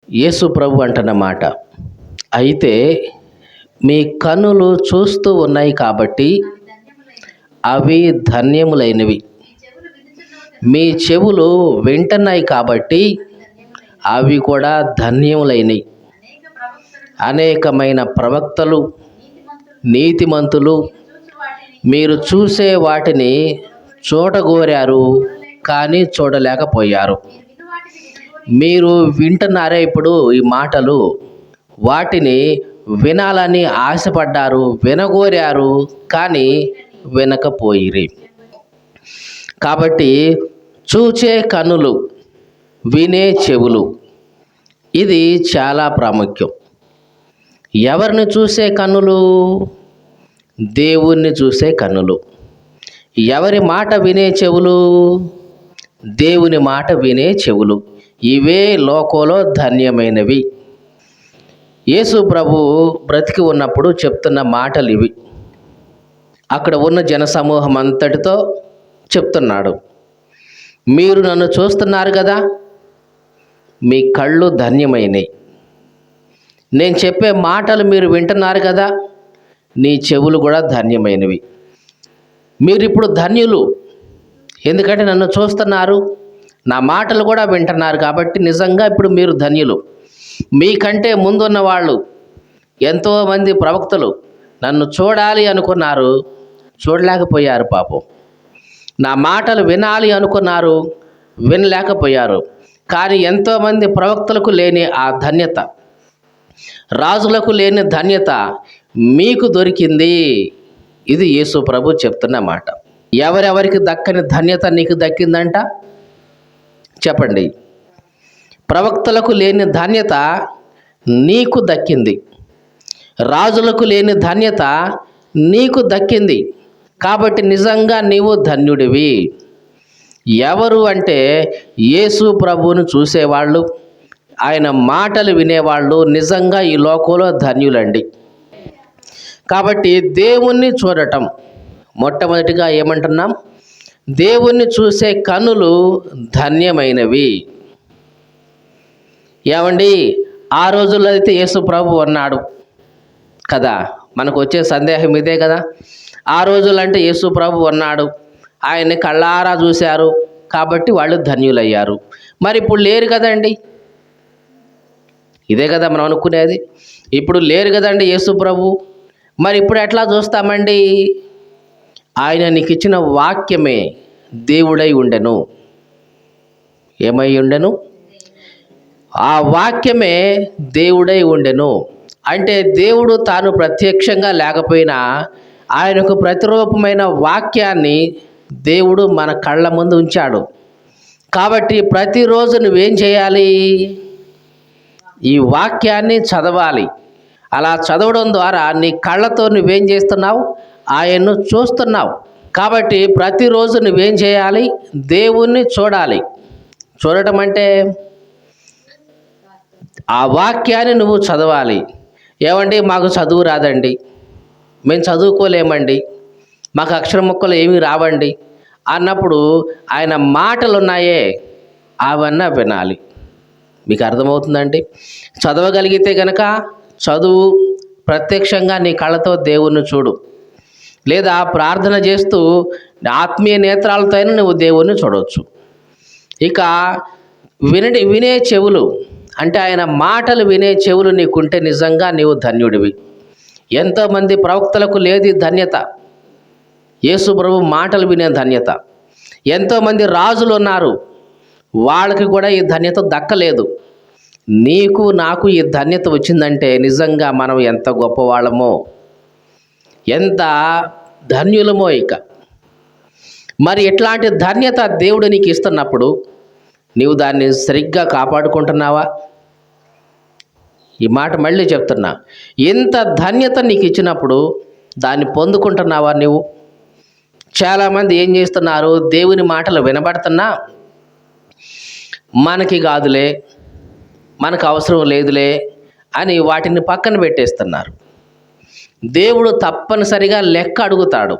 యేసు ప్రభు అంటున్నమాట, అయితే మీ కన్నులు చూస్తూ ఉన్నాయి కాబట్టి అవి ధన్యములైనవి, మీ చెవులు వింటున్నాయి కాబట్టి అవి కూడా ధన్యములైనవి. అనేకమైన ప్రవక్తలు, నీతిమంతులు మీరు చూసే వాటిని చూడగోరారు, కానీ చూడలేకపోయారు. మీరు వింటున్నారే ఇప్పుడు ఈ మాటలు, వాటిని వినాలని ఆశపడ్డారు, వినగోరారు, కానీ వినకపోయిరి. కాబట్టి చూచే కన్నులు, వినే చెవులు, ఇది చాలా ప్రాముఖ్యం. ఎవరిని చూసే కన్నులు? దేవుణ్ణి చూసే కన్నులు. ఎవరి మాట వినే చెవులు? దేవుని మాట వినే చెవులు. ఇవే లోకంలో ధన్యమైనవి. యేసు ప్రభు బ్రతికి ఉన్నప్పుడు చెప్తున్న మాటలు ఇవి. అక్కడ ఉన్న జనసమూహం అంతటితో చెప్తున్నాడు, మీరు నన్ను చూస్తున్నారు కదా, మీ కళ్ళు ధన్యమైనవి. నేను చెప్పే మాటలు మీరు వింటున్నారు కదా, నీ చెవులు కూడా ధన్యమైనవి. మీరు ఇప్పుడు ధన్యులు, ఎందుకంటే నన్ను చూస్తున్నారు, నా మాటలు కూడా వింటున్నారు. కాబట్టి నిజంగా ఇప్పుడు మీరు ధన్యులు. మీకంటే ముందున్న వాళ్ళు ఎంతోమంది ప్రవక్తలు నన్ను చూడాలి అనుకున్నారు, చూడలేకపోయారు పాపం. నా మాటలు వినాలి అనుకున్నారు, వినలేకపోయారు. కానీ ఎంతోమంది ప్రవక్తలకు లేని ఆ ధన్యత, రాజులకు లేని ధన్యత మీకు దొరికింది. ఇది యేసు ప్రభు చెప్తున్న మాట. ఎవరెవరికి దక్కని ధన్యత నీకు దక్కిందంట చెప్పండి. ప్రవక్తలకు లేని ధన్యత నీకు దక్కింది, రాజులకు లేని ధన్యత నీకు దక్కింది. కాబట్టి నిజంగా నీవు ధన్యుడివి. ఎవరు అంటే యేసు ప్రభువును చూసేవాళ్ళు, ఆయన మాటలు వినేవాళ్ళు నిజంగా ఈ లోకంలో ధన్యులండి. కాబట్టి దేవుణ్ణి చూడటం, మొట్టమొదటిగా ఏమంటున్నాం? దేవుణ్ణి చూసే కన్నులు ధన్యమైనవి. ఏమండి, ఆ రోజుల్లో అయితే యేసు ప్రభు అన్నాడు కదా, మనకు వచ్చే సందేహం ఇదే కదా. ఆ రోజులు అంటే యేసు ప్రభు అన్నాడు, ఆయన్ని కళ్ళారా చూశారు కాబట్టి వాళ్ళు ధన్యులయ్యారు. మరి ఇప్పుడు లేరు కదండి, ఇదే కదా మనం అనుకునేది. ఇప్పుడు లేరు కదండి యేసు ప్రభు, మరి ఇప్పుడు ఎట్లా చూస్తామండి? ఆయన నీకు ఇచ్చిన వాక్యమే దేవుడై ఉండెను. ఏమై ఉండెను? ఆ వాక్యమే దేవుడై ఉండెను. అంటే దేవుడు తాను ప్రత్యక్షంగా లేకపోయినా ఆయనకు ప్రతిరూపమైన వాక్యాన్ని దేవుడు మన కళ్ళ ముందు ఉంచాడు. కాబట్టి ప్రతిరోజు నువ్వేం చేయాలి? ఈ వాక్యాన్ని చదవాలి. అలా చదవడం ద్వారా నీ కళ్ళతో నువ్వేం చేస్తున్నావు? ఆయన్ను చూస్తున్నావు. కాబట్టి ప్రతిరోజు నువ్వేం చేయాలి? దేవుణ్ణి చూడాలి. చూడటం అంటే ఆ వాక్యాన్ని నువ్వు చదవాలి. ఏమండి, మాకు చదువు రాదండి, మేము చదువుకోలేమండి, మాకు అక్షర ముక్కలు ఏమీ రావండి అన్నప్పుడు ఆయన మాటలు ఉన్నాయే అవన్నీ వినాలి. మీకు అర్థమవుతుందండి? చదవగలిగితే కనుక చదువు, ప్రత్యక్షంగా నీ కళ్ళతో దేవుణ్ణి చూడు. లేదా ప్రార్థన చేస్తూ ఆత్మీయ నేత్రాలతో అయినా నువ్వు దేవుణ్ణి చూడవచ్చు. ఇక వినే చెవులు అంటే ఆయన మాటలు వినే చెవులు నీకుంటే నిజంగా నీవు ధన్యుడివి. ఎంతోమంది ప్రవక్తలకు లేదు ధన్యత, యేసు ప్రభు మాటలు వినే ధన్యత. ఎంతోమంది రాజులు ఉన్నారు, వాళ్ళకి కూడా ఈ ధన్యత దక్కలేదు. నీకు నాకు ఈ ధన్యత వచ్చిందంటే నిజంగా మనం ఎంత గొప్పవాళ్ళమో, ఎంత ధన్యులమో. ఇక మరి ఇట్లాంటి ధన్యత దేవుడు నీకు ఇస్తున్నప్పుడు నీవు దాన్ని సరిగ్గా కాపాడుకుంటున్నావా? ఈ మాట మళ్ళీ చెప్తున్నా, ఇంత ధన్యత నీకు ఇచ్చినప్పుడు దాన్ని పొందుకుంటున్నావా నువ్వు? చాలామంది ఏం చేస్తున్నారు? దేవుని మాటలు వినబడుతున్నా మనకి కాదులే, మనకు అవసరం లేదులే అని వాటిని పక్కన పెట్టేస్తున్నారు. దేవుడు తప్పనిసరిగా లెక్క అడుగుతాడు.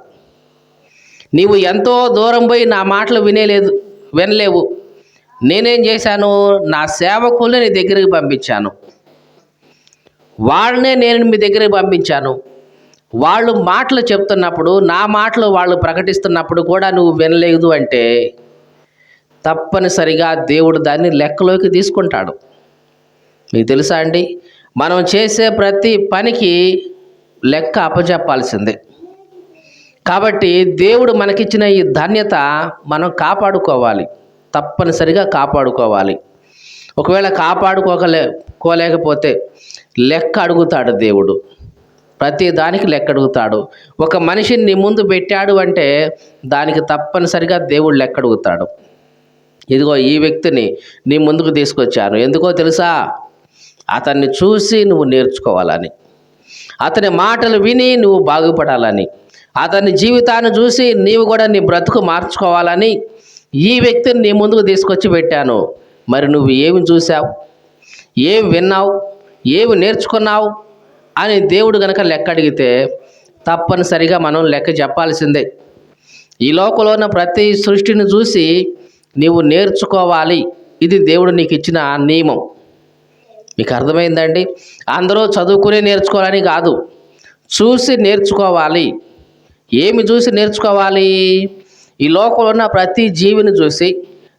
నీవు ఎంతో దూరం పోయి నా మాటలు వినలేవు, నేనేం చేశాను? నా సేవకుల్ని నీ దగ్గరికి పంపించాను. వాళ్ళనే నేను మీ దగ్గరికి పంపించాను. వాళ్ళు మాటలు చెప్తున్నప్పుడు, నా మాటలు వాళ్ళు ప్రకటిస్తున్నప్పుడు కూడా నువ్వు వినలేదు అంటే తప్పనిసరిగా దేవుడు దాన్ని లెక్కలోకి తీసుకుంటాడు. మీకు తెలుసా అండి, మనం చేసే ప్రతి పనికి లెక్క అప్పచెప్పాల్సిందే. కాబట్టి దేవుడు మనకిచ్చిన ఈ ధన్యత మనం కాపాడుకోవాలి, తప్పనిసరిగా కాపాడుకోవాలి. ఒకవేళ కోలేకపోతే లెక్క అడుగుతాడు దేవుడు. ప్రతి దానికి లెక్క అడుగుతాడు. ఒక మనిషిని నీ ముందు పెట్టాడు అంటే దానికి తప్పనిసరిగా దేవుడు లెక్క అడుగుతాడు. ఇదిగో ఈ వ్యక్తిని నీ ముందుకు తీసుకొచ్చాను, ఎందుకో తెలుసా? అతన్ని చూసి నువ్వు నేర్చుకోవాలని, అతని మాటలు విని నువ్వు బాగుపడాలని, అతని జీవితాన్ని చూసి నీవు కూడా నీ బ్రతుకు మార్చుకోవాలని ఈ వ్యక్తిని నీ ముందుకు తీసుకొచ్చి పెట్టాను. మరి నువ్వు ఏమి చూసావు, ఏమి విన్నావు, ఏమి నేర్చుకున్నావు అని దేవుడు గనక లెక్క అడిగితే తప్పనిసరిగా మనం లెక్క చెప్పాల్సిందే. ఈ లోకంలో ఉన్న ప్రతి సృష్టిని చూసి నీవు నేర్చుకోవాలి. ఇది దేవుడు నీకు ఇచ్చిన నియమం. మీకు అర్థమైందండి? అందరూ చదువుకునే నేర్చుకోవాలని కాదు, చూసి నేర్చుకోవాలి. ఏమి చూసి నేర్చుకోవాలి? ఈ లోకంలో ఉన్న ప్రతి జీవిని చూసి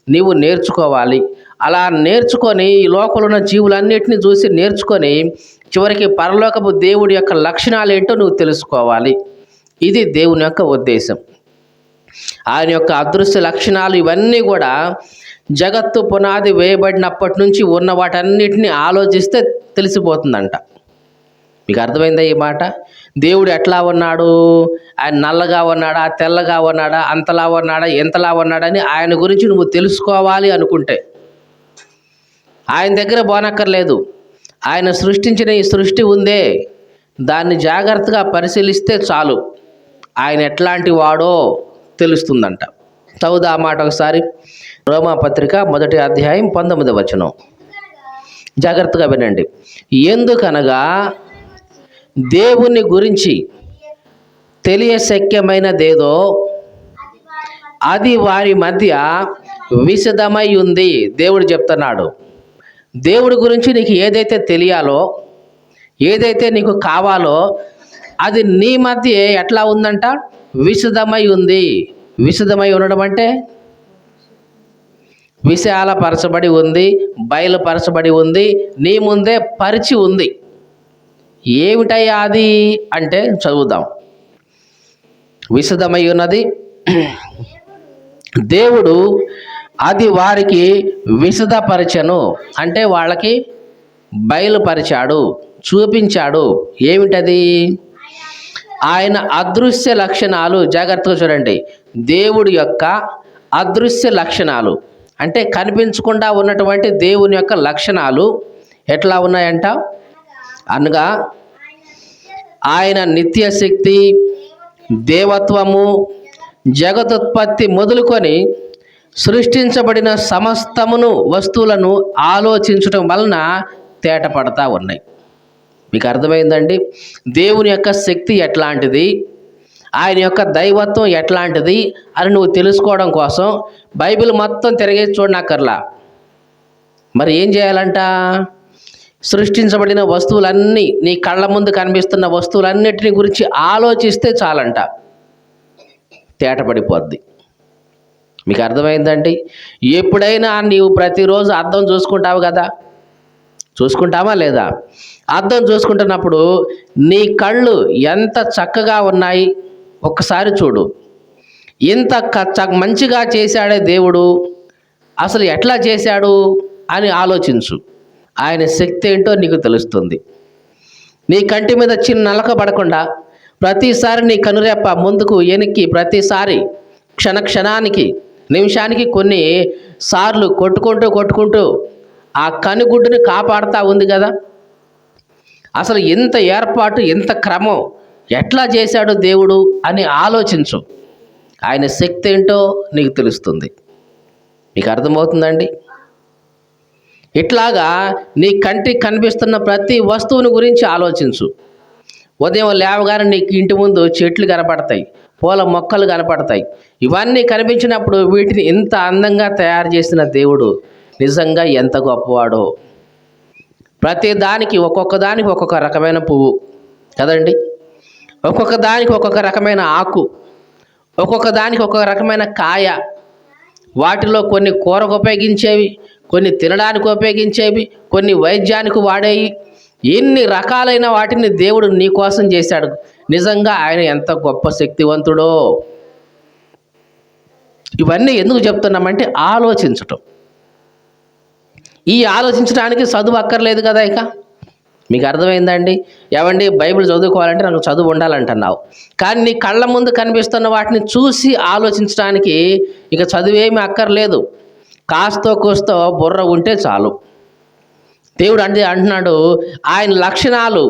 నీవు నేర్చుకోవాలి. అలా నేర్చుకొని ఈ లోకంలో ఉన్న జీవులన్నిటిని చూసి నేర్చుకొని చివరికి పరలోకపు దేవుడి యొక్క లక్షణాలు ఏంటో నువ్వు తెలుసుకోవాలి. ఇది దేవుని యొక్క ఉద్దేశం. ఆయన యొక్క అదృశ్య లక్షణాలు ఇవన్నీ కూడా జగత్తు పునాది వేయబడినప్పటి నుంచి ఉన్న వాటన్నిటిని ఆలోచిస్తే తెలిసిపోతుందంట. మీకు అర్థమైందా ఈ మాట? దేవుడు ఎట్లా ఉన్నాడు? ఆయన నల్లగా ఉన్నాడా, తెల్లగా ఉన్నాడా, అంతలా ఉన్నాడా, ఎంతలా ఉన్నాడని ఆయన గురించి నువ్వు తెలుసుకోవాలి అనుకుంటే ఆయన దగ్గర పోనక్కర్లేదు. ఆయన సృష్టించిన ఈ సృష్టి ఉందే, దాన్ని జాగ్రత్తగా పరిశీలిస్తే చాలు ఆయన ఎట్లాంటి వాడో తెలుస్తుందంట. చదువుదా ఆ మాట ఒకసారి. రోమాపత్రిక 1వ అధ్యాయం 19వ వచనం. జాగ్రత్తగా వినండి. ఎందుకనగా దేవుని గురించి తెలియశక్యమైనదేదో అది వారి మధ్య విశదమై ఉంది. దేవుడు చెప్తున్నాడు, దేవుడి గురించి నీకు ఏదైతే తెలియాలో, ఏదైతే నీకు కావాలో అది నీ మధ్య ఎట్లా ఉందంట? విశదమై ఉంది. విశదమై ఉండడం అంటే విశాలపరచబడి ఉంది, బయలుపరచబడి ఉంది, నీ ముందే పరిచి ఉంది. ఏమిటయ్యా అది అంటే చదువుదాం. విశదమై ఉన్నది, దేవుడు అది వారికి విశదపరచను అంటే వాళ్ళకి బయలుపరిచాడు, చూపించాడు. ఏమిటది? ఆయన అదృశ్య లక్షణాలు. జాగ్రత్తగా చూడండి. దేవుడి యొక్క అదృశ్య లక్షణాలు అంటే కనిపించకుండా ఉన్నటువంటి దేవుని యొక్క లక్షణాలు ఎట్లా ఉన్నాయంట? అనగా ఆయన నిత్యశక్తి, దేవత్వము, జగదుత్పత్తి మొదలుకొని సృష్టించబడిన సమస్తమును వస్తువులను ఆలోచించటం వలన తేటపడతా ఉన్నాయి. మీకు అర్థమైందండి? దేవుని యొక్క శక్తి ఎట్లాంటిది, ఆయన యొక్క దైవత్వం ఎట్లాంటిది అని నువ్వు తెలుసుకోవడం కోసం బైబిల్ మొత్తం తిరిగేసి చూడనక్కర్లా. మరి ఏం చేయాలంట? సృష్టించబడిన వస్తువులన్నీ, నీ కళ్ళ ముందు కనిపిస్తున్న వస్తువులన్నిటిని గురించి ఆలోచిస్తే చాలంట, తేటపడిపోద్ది. మీకు అర్థమైందండి? ఎప్పుడైనా నీవు ప్రతిరోజు అద్దం చూసుకుంటావు కదా, చూసుకుంటావా లేదా? అద్దం చూసుకుంటున్నప్పుడు నీ కళ్ళు ఎంత చక్కగా ఉన్నాయి ఒక్కసారి చూడు. ఇంత మంచిగా చేశాడే దేవుడు, అసలు ఎట్లా చేశాడు అని ఆలోచించు. ఆయన శక్తి ఏంటో నీకు తెలుస్తుంది. నీ కంటి మీద చిన్న నలక పడకుండా ప్రతిసారి నీ కనురెప్ప ముందుకు వెనక్కి ప్రతిసారి క్షణానికి నిమిషానికి కొన్ని సార్లు కొట్టుకుంటూ ఆ కనుగుడ్డుని కాపాడుతూ ఉంది కదా. అసలు ఎంత ఏర్పాటు, ఎంత క్రమం, ఎట్లా చేశాడు దేవుడు అని ఆలోచించు. ఆయన శక్తి ఏంటో నీకు తెలుస్తుంది. మీకు అర్థమవుతుందండి? ఇట్లాగా నీ కంటికి కనిపిస్తున్న ప్రతి వస్తువుని గురించి ఆలోచించు. ఉదయం లేవగానే నీకు ఇంటి ముందు చెట్లు కనపడతాయి, పూల మొక్కలు కనపడతాయి. ఇవన్నీ కనిపించినప్పుడు వీటిని ఇంత అందంగా తయారు చేసిన దేవుడు నిజంగా ఎంత గొప్పవాడో. ప్రతి దానికి ఒక్కొక్క దానికి ఒక్కొక్క రకమైన పువ్వు కదండి, ఒక్కొక్క దానికి ఒక్కొక్క రకమైన ఆకు, ఒక్కొక్క దానికి ఒక్కొక్క రకమైన కాయ. వాటిలో కొన్ని కూరకు ఉపయోగించేవి, కొన్ని తినడానికి ఉపయోగించేవి, కొన్ని వైద్యానికి వాడేవి. ఎన్ని రకాలైన వాటిని దేవుడు నీ కోసం చేశాడు. నిజంగా ఆయన ఎంత గొప్ప శక్తివంతుడో. ఇవన్నీ ఎందుకు చెప్తున్నామంటే ఆలోచించటం. ఈ ఆలోచించడానికి చదువు అక్కర్లేదు కదా. ఇక మీకు అర్థమైందండి? ఏమండి, బైబిల్ చదువుకోవాలంటే నాకు చదువు ఉండాలంటున్నావు, కానీ నీ కళ్ళ ముందు కనిపిస్తున్న వాటిని చూసి ఆలోచించడానికి ఇక చదువేమీ అక్కర్లేదు. కాస్తో కూస్తో బుర్ర ఉంటే చాలు. దేవుడు అంటున్నాడు, ఆయన లక్షణాలు,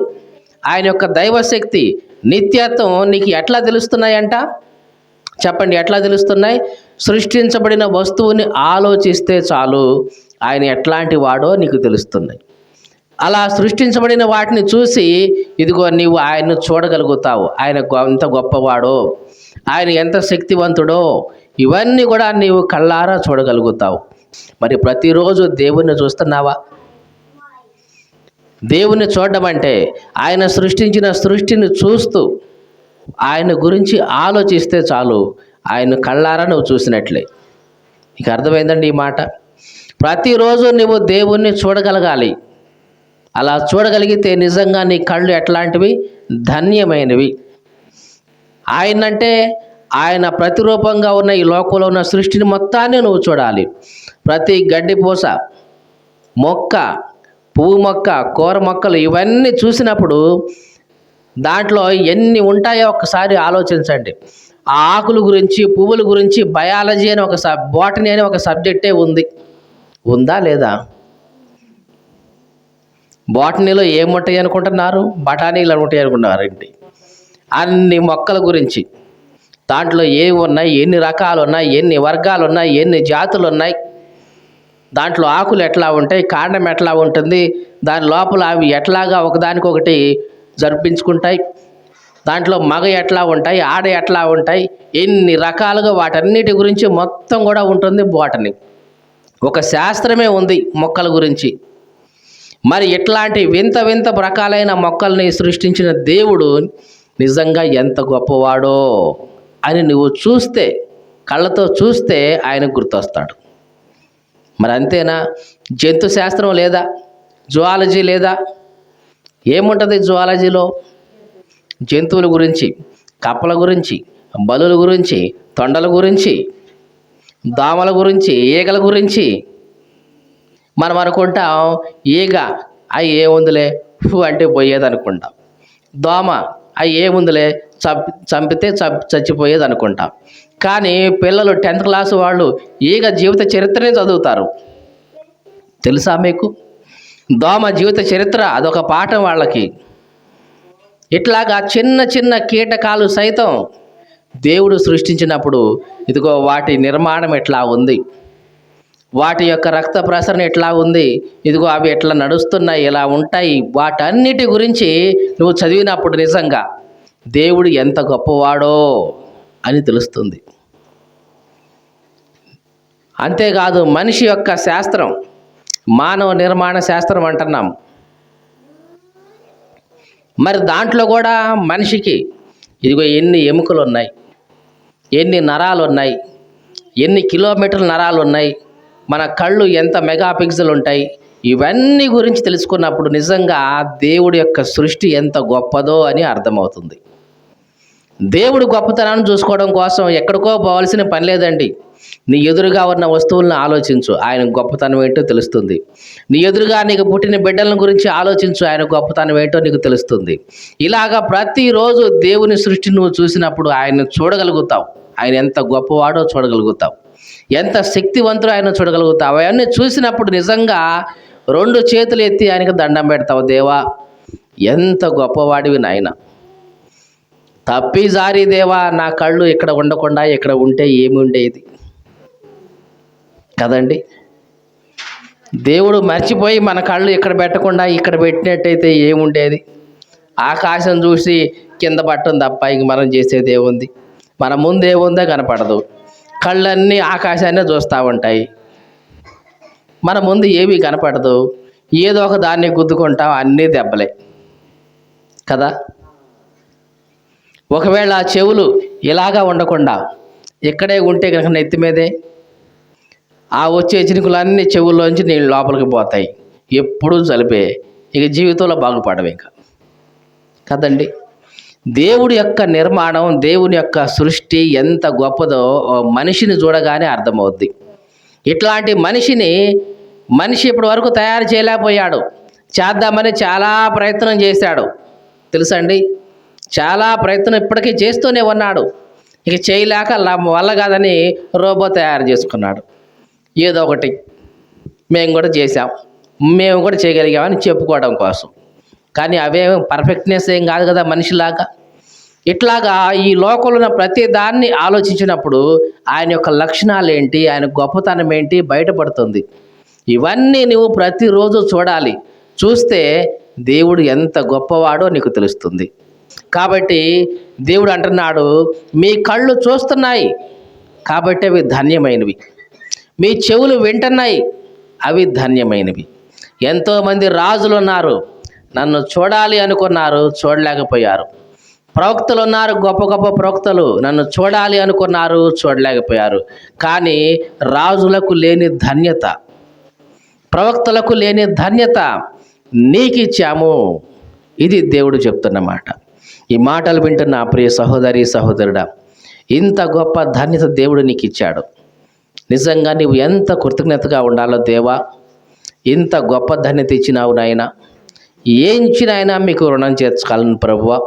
ఆయన యొక్క దైవశక్తి, నిత్యత్వం నీకు ఎట్లా తెలుస్తున్నాయంట? చెప్పండి, ఎట్లా తెలుస్తున్నాయి? సృష్టించబడిన వస్తువుని ఆలోచిస్తే చాలు ఆయన ఎట్లాంటి వాడో నీకు తెలుస్తున్నాయి. అలా సృష్టించబడిన వాటిని చూసి ఇదిగో నీవు ఆయన్ను చూడగలుగుతావు. ఆయన ఎంత గొప్పవాడో, ఆయన ఎంత శక్తివంతుడో, ఇవన్నీ కూడా నీవు కళ్ళారా చూడగలుగుతావు. మరి ప్రతిరోజు దేవుణ్ణి చూస్తున్నావా? దేవుణ్ణి చూడడం అంటే ఆయన సృష్టించిన సృష్టిని చూస్తూ ఆయన గురించి ఆలోచిస్తే చాలు, ఆయన కళ్ళారా నువ్వు చూసినట్లే. నీకు అర్థమైందండి ఈ మాట? ప్రతిరోజు నువ్వు దేవుణ్ణి చూడగలగాలి. అలా చూడగలిగితే నిజంగా నీ కళ్ళు ఎట్లాంటివి? ధన్యమైనవి. ఆయనంటే ఆయన ప్రతిరూపంగా ఉన్న ఈ లోకంలో ఉన్న సృష్టిని మొత్తాన్ని నువ్వు చూడాలి. ప్రతి గడ్డి పూస, మొక్క, పువ్వు మొక్క, కూర మొక్కలు ఇవన్నీ చూసినప్పుడు దాంట్లో ఎన్ని ఉంటాయో ఒకసారి ఆలోచించండి. ఆ ఆకుల గురించి, పువ్వుల గురించి బయాలజీ అని బోటనీ అని ఒక సబ్జెక్టే ఉంది. ఉందా లేదా? బోటనీలో ఏముంటాయి అనుకుంటున్నారు? బఠానీలు ఉంటాయి అనుకుంటున్నారు ఏంటి? అన్ని మొక్కల గురించి, దాంట్లో ఏవి ఉన్నాయి, ఎన్ని రకాలు ఉన్నాయి, ఎన్ని వర్గాలు ఉన్నాయి, ఎన్ని జాతులు ఉన్నాయి, దాంట్లో ఆకులు ఎట్లా ఉంటాయి, కాండం ఎట్లా ఉంటుంది, దాని లోపల అవి ఎట్లాగా ఒకదానికొకటి జరిపించుకుంటాయి, దాంట్లో మగ ఎట్లా ఉంటాయి, ఆడ ఎట్లా ఉంటాయి, ఎన్ని రకాలుగా వాటన్నిటి గురించి మొత్తం కూడా ఉంటుంది బోటనీ. ఒక శాస్త్రమే ఉంది మొక్కల గురించి. మరి ఇట్లాంటి వింత వింత రకాలైన మొక్కల్ని సృష్టించిన దేవుడు నిజంగా ఎంత గొప్పవాడో అని నువ్వు చూస్తే, కళ్ళతో చూస్తే ఆయన గుర్తొస్తాడు. మరి అంతేనా? జంతు శాస్త్రం లేదా? జువాలజీ లేదా? ఏముంటుంది జువాలజీలో? జంతువుల గురించి, కప్పల గురించి, బలుల గురించి, తొండల గురించి, దోమల గురించి, ఈగల గురించి. మనం అనుకుంటాం ఈగ అవి ఏముందిలే అంటే పోయేది అనుకుంటాం. దోమ అవి ఏముందిలే చంపితే చచ్చిపోయేది అనుకుంటాం. కానీ పిల్లలు 10th క్లాసు వాళ్ళు ఈగ జీవిత చరిత్రనే చదువుతారు. తెలుసా మీకు? దోమ జీవిత చరిత్ర అదొక పాఠం వాళ్ళకి. ఇట్లాగా చిన్న చిన్న కీటకాలు సైతం దేవుడు సృష్టించినప్పుడు ఇదిగో వాటి నిర్మాణం ఎట్లా ఉంది, వాటి యొక్క రక్త ప్రసరణ ఎట్లా ఉంది, ఇదిగో అవి ఎట్లా నడుస్తున్నాయి, ఎలా ఉంటాయి, వాటన్నిటి గురించి నువ్వు చదివినప్పుడు నిజంగా దేవుడు ఎంత గొప్పవాడో అని తెలుస్తుంది. అంతేకాదు మనిషి యొక్క శాస్త్రం, మానవ నిర్మాణ శాస్త్రం అంటున్నాం. మరి దాంట్లో కూడా మనిషికి ఇదిగో ఎన్ని ఎముకలు ఉన్నాయి, ఎన్ని నరాలు ఉన్నాయి, ఎన్ని కిలోమీటర్ల నరాలు ఉన్నాయి, మన కళ్ళు ఎంత మెగాపిక్సెల్ ఉంటాయి, ఇవన్నీ గురించి తెలుసుకున్నప్పుడు నిజంగా దేవుడి యొక్క సృష్టి ఎంత గొప్పదో అని అర్థమవుతుంది. దేవుడు గొప్పతనాన్ని చూసుకోవడం కోసం ఎక్కడికో పోవాల్సిన పని లేదండి. నీ ఎదురుగా ఉన్న వస్తువులను ఆలోచించు, ఆయన గొప్పతనం ఏంటో తెలుస్తుంది. నీ ఎదురుగా నీకు పుట్టిన బిడ్డల గురించి ఆలోచించు, ఆయన గొప్పతనం ఏంటో నీకు తెలుస్తుంది. ఇలాగా ప్రతిరోజు దేవుని సృష్టి నువ్వు చూసినప్పుడు ఆయన చూడగలుగుతావు. ఆయన ఎంత గొప్పవాడో చూడగలుగుతావు, ఎంత శక్తివంతుడో ఆయన చూడగలుగుతావు. అవన్నీ చూసినప్పుడు నిజంగా 2 చేతులు ఎత్తి ఆయనకు దండం పెడతావు. దేవా ఎంత గొప్పవాడివి నాయన, తప్పి జారి దేవా, నా కళ్ళు ఇక్కడ ఉండకుండా ఇక్కడ ఉంటే ఏమి ఉండేది కదండి. దేవుడు మర్చిపోయి మన కళ్ళు ఇక్కడ పెట్టకుండా ఇక్కడ పెట్టినట్టయితే ఏముండేది? ఆకాశం చూసి కింద పట్టం తప్ప ఇంక మనం చేసేది ఏముంది? మన ముందేముందో కనపడదు. కళ్ళన్నీ ఆకాశాన్నే చూస్తూ ఉంటాయి. మన ముందు ఏమీ కనపడదు, ఏదో ఒక దాన్ని గుద్దుకుంటాం, అన్నీ దెబ్బలే కదా. ఒకవేళ ఆ చెవులు ఇలాగా ఉండకుండా ఇక్కడే ఉంటే కనుక నెత్తి మీదే ఆ వచ్చే చినుకులన్నీ చెవుల్లోంచి నీళ్ళు లోపలికి పోతాయి, ఎప్పుడూ జలిపే, ఇక జీవితంలో బాగుపడవు ఇంకా కదండి. దేవుడి యొక్క నిర్మాణం, దేవుని యొక్క సృష్టి ఎంత గొప్పదో మనిషిని చూడగానే అర్థమవుద్ది. ఇట్లాంటి మనిషి ఇప్పటి వరకు తయారు చేయలేకపోయాడు. చేద్దామని చాలా ప్రయత్నం చేశాడు తెలుసండి. చాలా ప్రయత్నం ఇప్పటికీ చేస్తూనే ఉన్నాడు. ఇక చేయలేక వల్ల కాదని రోబో తయారు చేసుకున్నాడు. ఏదో ఒకటి మేము కూడా చేసాం, మేము కూడా చేయగలిగామని చెప్పుకోవడం కోసం. కానీ అవేం పర్ఫెక్ట్నెస్ ఏం కాదు కదా మనిషిలాగా. ఇట్లాగా ఈ లోకంలో ఉన్న ప్రతి దాన్ని ఆలోచించినప్పుడు ఆయన యొక్క లక్షణాలు ఏంటి, ఆయన గొప్పతనం ఏంటి బయటపడుతుంది. ఇవన్నీ నువ్వు ప్రతిరోజు చూడాలి. చూస్తే దేవుడు ఎంత గొప్పవాడో నీకు తెలుస్తుంది. కాబట్టి దేవుడు అంటున్నాడు, మీ కళ్ళు చూస్తున్నాయి కాబట్టి అవి ధన్యమైనవి, మీ చెవులు వింటున్నాయి అవి ధన్యమైనవి. ఎంతోమంది రాజులు ఉన్నారు, నన్ను చూడాలి అనుకున్నారు, చూడలేకపోయారు. ప్రవక్తలు ఉన్నారు, గొప్ప గొప్ప ప్రవక్తలు, నన్ను చూడాలి అనుకున్నారు, చూడలేకపోయారు. కానీ రాజులకు లేని ధన్యత, ప్రవక్తలకు లేని ధన్యత నీకు ఇచ్చాము. ఇది దేవుడు చెప్తున్నమాట. ఈ మాటలు వింటున్న ప్రియ సహోదరి సహోదరుడా, ఇంత గొప్ప ధన్యత దేవుడు నీకు ఇచ్చాడు. నిజంగా నీవు ఎంత కృతజ్ఞతగా ఉండాలో. దేవా, ఇంత గొప్ప ధన్యత ఇచ్చినావు నాయన, ఏం ఇచ్చినాయన మీకు రుణం చేర్చుకోవాలని ప్రభువా.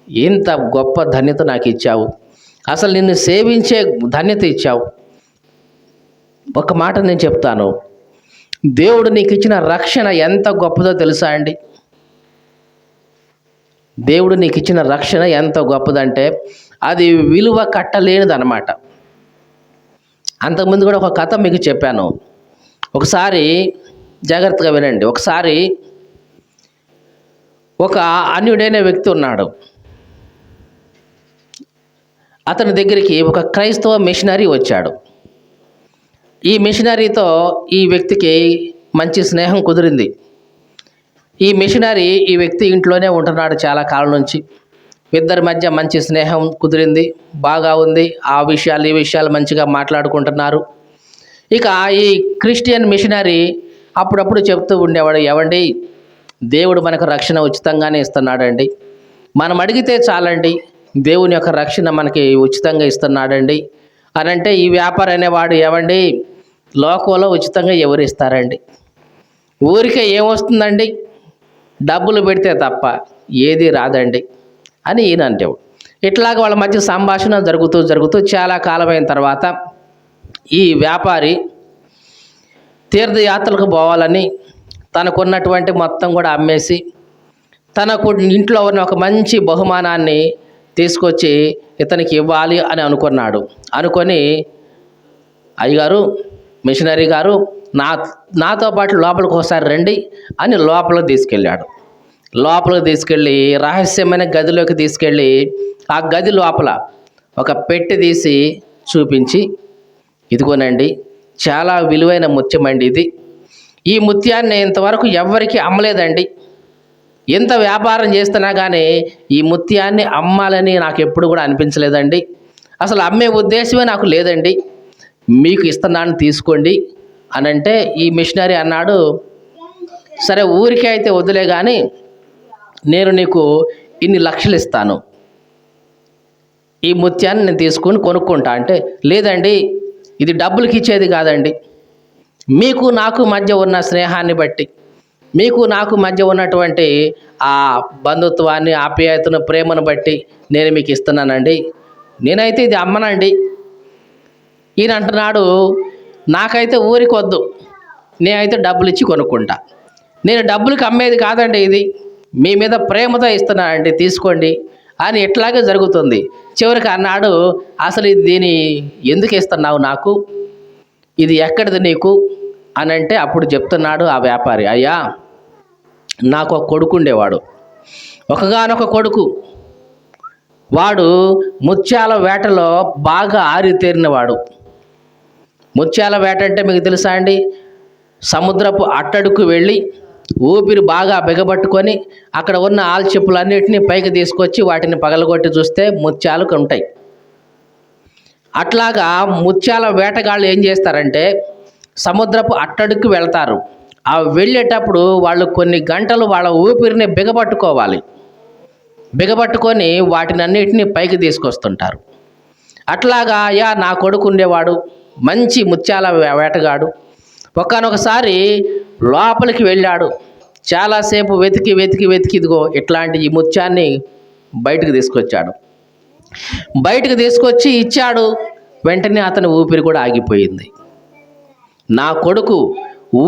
ఇంత గొప్ప ధన్యత నాకు ఇచ్చావు, అసలు నిన్ను సేవించే ధన్యత ఇచ్చావు. ఒక మాట నేను చెప్తాను, దేవుడు నీకు ఇచ్చిన రక్షణ ఎంత గొప్పదో తెలుసా అండి. దేవుడు నీకు ఇచ్చిన రక్షణ ఎంత గొప్పదంటే అది విలువ కట్టలేనిది అనమాట. అంతకుముందు కూడా ఒక కథ మీకు చెప్పాను. ఒకసారి జాగ్రత్తగా వినండి. ఒకసారి ఒక అన్యుడైన వ్యక్తి ఉన్నాడు. అతని దగ్గరికి ఒక క్రైస్తవ మిషనరీ వచ్చాడు. ఈ మిషనరీతో ఈ వ్యక్తికి మంచి స్నేహం కుదిరింది. ఈ మిషనరీ ఈ వ్యక్తి ఇంట్లోనే ఉంటున్నాడు చాలా కాలం నుంచి. ఇద్దరి మధ్య మంచి స్నేహం కుదిరింది, బాగా ఉంది. ఆ విషయాలు ఈ విషయాలు మంచిగా మాట్లాడుకుంటున్నారు. ఇక ఈ క్రిస్టియన్ మిషనరీ అప్పుడప్పుడు చెప్తూ ఉండేవాడు, ఏవండి, దేవుడు మనకు రక్షణ ఉచితంగానే ఇస్తున్నాడండి, మనం అడిగితే చాలండి, దేవుని యొక్క రక్షణ మనకి ఉచితంగా ఇస్తున్నాడండి అని అంటే, ఈ వ్యాపారి అనేవాడు, ఏవండి, లోకంలో ఉచితంగా ఎవరు ఇస్తారండి, ఊరికే ఏమొస్తుందండి, డబ్బులు పెడితే తప్ప ఏది రాదండి అని ఈయన అంటేవాడు. ఇట్లాగ వాళ్ళ మధ్య సంభాషణ జరుగుతూ చాలా కాలమైన తర్వాత ఈ వ్యాపారి తీర్థయాత్రలకు పోవాలని తనకున్నటువంటి మొత్తం కూడా అమ్మేసి తనకు ఇంట్లో ఉన్న ఒక మంచి బహుమానాన్ని తీసుకొచ్చి ఇతనికి ఇవ్వాలి అని అనుకొని, అయ్యగారు, మిషనరీ గారు, నాతో పాటు లోపలికి ఒకసారి రండి అని లోపలికి తీసుకెళ్ళాడు. లోపలికి తీసుకెళ్ళి రహస్యమైన గదిలోకి తీసుకెళ్ళి ఆ గది లోపల ఒక పెట్టె తీసి చూపించి, ఇదిగోనండి, చాలా విలువైన ముత్యం అండి ఇది, ఈ ముత్యాన్ని ఇంతవరకు ఎవ్వరికీ అమ్మలేదండి, ఎంత వ్యాపారం చేస్తున్నా కానీ ఈ ముత్యాన్ని అమ్మాలని నాకు ఎప్పుడు కూడా అనిపించలేదండి, అసలు అమ్మే ఉద్దేశమే నాకు లేదండి, మీకు ఇస్తున్నాను తీసుకోండి అని అంటే, ఈ మిషనరీ అన్నాడు, సరే ఊరికే అయితే వదిలే కానీ నేను నీకు ఇన్ని లక్షలు ఇస్తాను, ఈ ముత్యాన్ని నేను తీసుకొని కొనుక్కుంటా అంటే, లేదండి, ఇది డబ్బులకి ఇచ్చేది కాదండి, మీకు నాకు మధ్య ఉన్న స్నేహాన్ని బట్టి, మీకు నాకు మధ్య ఉన్నటువంటి ఆ బంధుత్వాన్ని, ఆప్యాయతను, ప్రేమను బట్టి నేను మీకు ఇస్తున్నానండి, నేనైతే ఇది అమ్మనండి. ఈయన అంటున్నాడు, నాకైతే ఊరికొద్దు, నేనైతే డబ్బులు ఇచ్చి కొనుక్కుంటా, నేను డబ్బులకి అమ్మేది కాదండి, ఇది మీ మీద ప్రేమతో ఇస్తున్నానండి, తీసుకోండి అని. ఇట్లాగే జరుగుతుంది. చివరికి అన్నాడు, అసలు దీని ఎందుకు ఇస్తున్నావు నాకు, ఇది ఎక్కడిది నీకు అని అంటే, అప్పుడు చెప్తున్నాడు ఆ వ్యాపారి, అయ్యా, నాకు ఒక కొడుకు ఉండేవాడు, ఒకగానొక కొడుకు, వాడు ముత్యాల వేటలో బాగా ఆరితేరినవాడు. ముత్యాల వేట అంటే మీకు తెలుసా అండి, సముద్రపు అట్టడుకు వెళ్ళి ఊపిరి బాగా బిగబట్టుకొని అక్కడ ఉన్న ఆల్చిప్పులన్నిటిని పైకి తీసుకొచ్చి వాటిని పగలగొట్టి చూస్తే ముత్యాలు ఉంటాయి. అట్లాగా ముత్యాల వేటగాళ్ళు ఏం చేస్తారంటే సముద్రపు అట్టడుకు వెళ్తారు. ఆ వెళ్ళేటప్పుడు వాళ్ళు కొన్ని గంటలు వాళ్ళ ఊపిరిని బిగబట్టుకోవాలి. బిగబట్టుకొని వాటిని అన్నిటిని పైకి తీసుకొస్తుంటారు. అట్లాగా నా కొడుకు ఉండేవాడు, మంచి ముత్యాల వేటగాడు. ఒకానొకసారి లోపలికి వెళ్ళాడు. చాలాసేపు వెతికి వెతికి వెతికి ఇదిగో ఇట్లాంటి ఈ ముత్యాన్ని బయటకు తీసుకొచ్చాడు. బయటకు తీసుకొచ్చి ఇచ్చాడు. వెంటనే అతని ఊపిరి కూడా ఆగిపోయింది. నా కొడుకు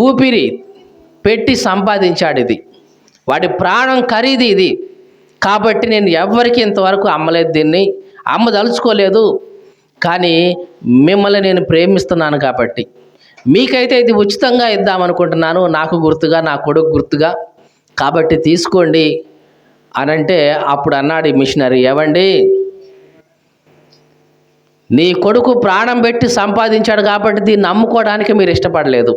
ఊపిరి పెట్టి సంపాదించాడు ఇది, వాడి ప్రాణం ఖరీదు ఇది, కాబట్టి నేను ఎవ్వరికి ఇంతవరకు అమ్మలేదు, దీన్ని అమ్మదలుచుకోలేదు, కానీ మిమ్మల్ని నేను ప్రేమిస్తున్నాను కాబట్టి మీకైతే ఇది ఉచితంగా ఇద్దామనుకుంటున్నాను, నాకు గుర్తుగా, నా కొడుకు గుర్తుగా, కాబట్టి తీసుకోండి అని అంటే అప్పుడు అన్నాడు ఈ మిషనరీ, ఏవండి నీ కొడుకు ప్రాణం పెట్టి సంపాదించాడు కాబట్టి దీన్ని అమ్ముకోవడానికి మీరు ఇష్టపడలేదు,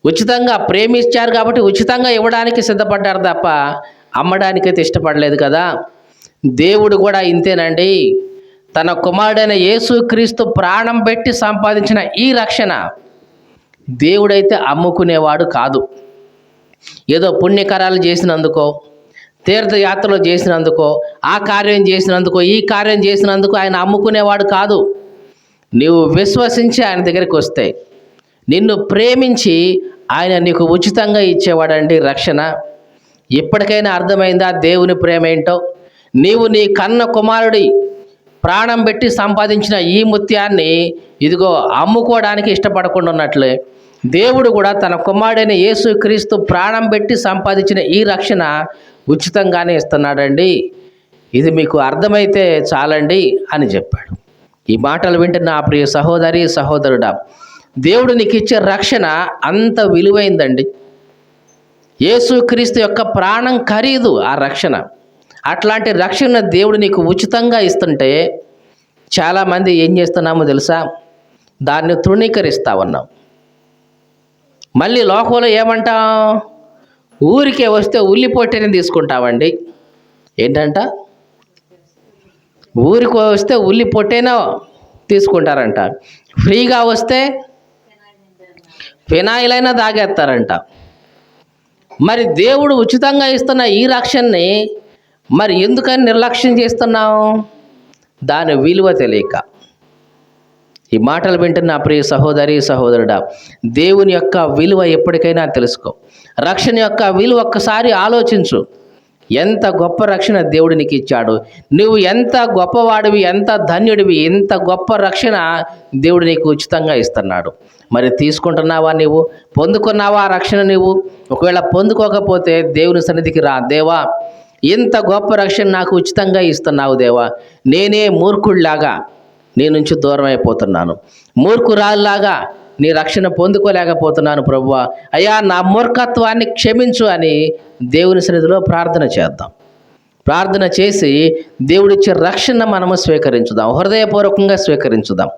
ఉచితంగా ప్రేమించారు కాబట్టి ఉచితంగా ఇవ్వడానికి సిద్ధపడ్డారు తప్ప అమ్మడానికైతే ఇష్టపడలేదు కదా. దేవుడు కూడా ఇంతేనండి. తన కుమారుడైన యేసుక్రీస్తు ప్రాణం పెట్టి సంపాదించిన ఈ రక్షణ దేవుడైతే అమ్ముకునేవాడు కాదు. ఏదో పుణ్యకార్యాలు చేసినందుకో, తీర్థయాత్రలు చేసినందుకో, ఆ కార్యం చేసినందుకో, ఈ కార్యం చేసినందుకు ఆయన అమ్ముకునేవాడు కాదు. నీవు విశ్వసించి ఆయన దగ్గరికి వస్తే, నిన్ను ప్రేమించి ఆయన నీకు ఉచితంగా ఇచ్చేవాడండి రక్షణ. ఇప్పటికైనా అర్థమైందా దేవుని ప్రేమ ఏంటో? నీవు నీ కన్న కుమారుడి ప్రాణం పెట్టి సంపాదించిన ఈ ముత్యాన్ని ఇదిగో అమ్ముకోవడానికి ఇష్టపడకుండా ఉన్నట్లే దేవుడు కూడా తన కుమారుడైన యేసుక్రీస్తు ప్రాణం పెట్టి సంపాదించిన ఈ రక్షణ ఉచితంగానే ఇస్తున్నాడండి. ఇది మీకు అర్థమైతే చాలండి అని చెప్పాడు. ఈ మాటలు వింటున్న నా ప్రియ సహోదరి సహోదరుడా, దేవుడు నీకు ఇచ్చే రక్షణ అంత విలువైందండి. యేసుక్రీస్తు యొక్క ప్రాణం ఖరీదు ఆ రక్షణ. అట్లాంటి రక్షణ దేవుడు నీకు ఉచితంగా ఇస్తుంటే చాలామంది ఏం చేస్తున్నామో తెలుసా? దాన్ని తృణీకరిస్తూ ఉన్నాం. మళ్ళీ లోకంలో ఏమంటాం? ఊరికే వస్తే ఉల్లి పొట్టేని తీసుకుంటామండి. ఏంటంట? ఊరికి వస్తే ఉల్లి పొట్టేనో తీసుకుంటారంట. ఫ్రీగా వస్తే ఫినాయిల్ అయినా తాగేస్తారంట. మరి దేవుడు ఉచితంగా ఇస్తున్న ఈ రక్షణని మరి ఎందుకని నిర్లక్ష్యం చేస్తున్నావు? దాని విలువ తెలియక. ఈ మాటలు వింటున్న నా ప్రియ సహోదరి సహోదరుడా, దేవుని యొక్క విలువ ఎప్పటికైనా తెలుసుకో. రక్షణ యొక్క విలువ ఒక్కసారి ఆలోచించు. ఎంత గొప్ప రక్షణ దేవుడు నీకు ఇచ్చాడు. నువ్వు ఎంత గొప్పవాడివి, ఎంత ధన్యుడివి, ఎంత గొప్ప రక్షణ దేవుడు నీకు ఉచితంగా ఇస్తున్నాడు. మరి తీసుకుంటున్నావా? నీవు పొందుకున్నావా ఆ రక్షణ? నీవు ఒకవేళ పొందుకోకపోతే దేవుని సన్నిధికి రా. దేవా, ఇంత గొప్ప రక్షణ నాకు ఉచితంగా ఇస్తున్నావు దేవా, నేనే మూర్ఖుడిలాగా నీ నుంచి దూరం అయిపోతున్నాను, మూర్ఖురాల్లాగా నీ రక్షణ పొందుకోలేకపోతున్నాను ప్రభువా, అయ్యా నా మూర్ఖత్వాన్ని క్షమించు అని దేవుని సన్నిధిలో ప్రార్థన చేద్దాం. ప్రార్థన చేసి దేవుడిచ్చే రక్షణ మనము స్వీకరించుదాం, హృదయపూర్వకంగా స్వీకరించుదాం.